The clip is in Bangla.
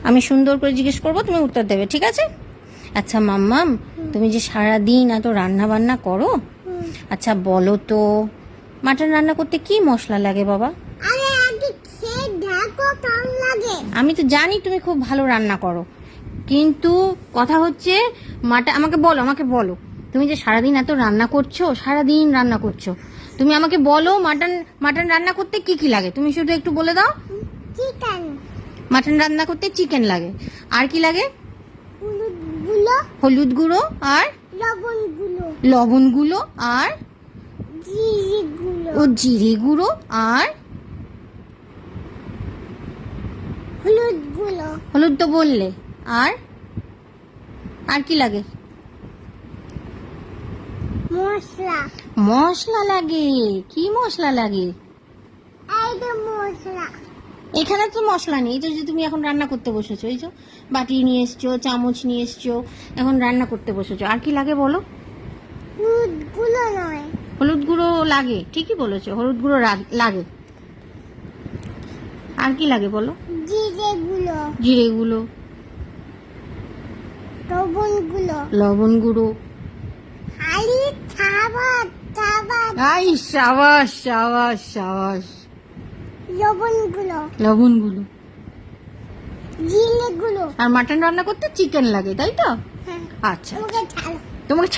আমি সুন্দর করে জিজ্ঞেস করবো, তুমি উত্তর দেবে, ঠিক আছে? আচ্ছা মাম্মাম, তুমি যে সারাদিন এত রান্না বান্না করো, আচ্ছা বলো তো মাটন রান্না করতে কি মশলা লাগে বাবা? আমি তো জানি তুমি খুব ভালো রান্না করো, কিন্তু কথা হচ্ছে আমাকে বলো তুমি যে সারাদিন এত রান্না করছো, সারাদিন রান্না করছো, তুমি আমাকে বলো মাটন রান্না করতে কি কি লাগে? তুমি শুধু একটু বলে দাও। চিকেন, মাটন রান্না করতে চিকেন লাগে, আর কি লাগে? হলুদ গুঁড়ো, হলুদ গুঁড়ো, আর লবণ লবণ গুঁড়ো, গুঁড়ো, আর জিরে গুঁড়ো, জিরে গুঁড়ো, আর হলুদ গুঁড়ো, হলুদ তো বললে, আর আর কি লাগে? মশলা, মশলা লাগে। কি মশলা লাগে? এইটা মশলা। এখানে তো মশলা নেই, এই তো যে তুমি এখন রান্না করতে বসেছো, এই যে বাটি নিয়ে এসছো, চামচ নিয়ে এসছো, এখন রান্না করতে বসেছো, আর কি লাগে বলো? হলুদ গুঁড়ো নয়, হলুদ গুঁড়ো লাগে, ঠিকই বলেছো, হলুদ গুঁড়ো লাগে, আর কি লাগে বলো? জিরে গুঁড়ো, জিরে গুঁড়ো, লবণ গুঁড়ো, লবণ গুঁড়ো। খালি খাবার, আই সাবাস সাবাস সাবাস। লবণ গুঁড়ো, লবণ গুঁড়ো। জিরে গুঁড়ো। আর মাটন রান্না করতে চিকেন লাগে, তাই তো? হ্যাঁ, আচ্ছা তোমাকে ছাড়ো। তোমাকে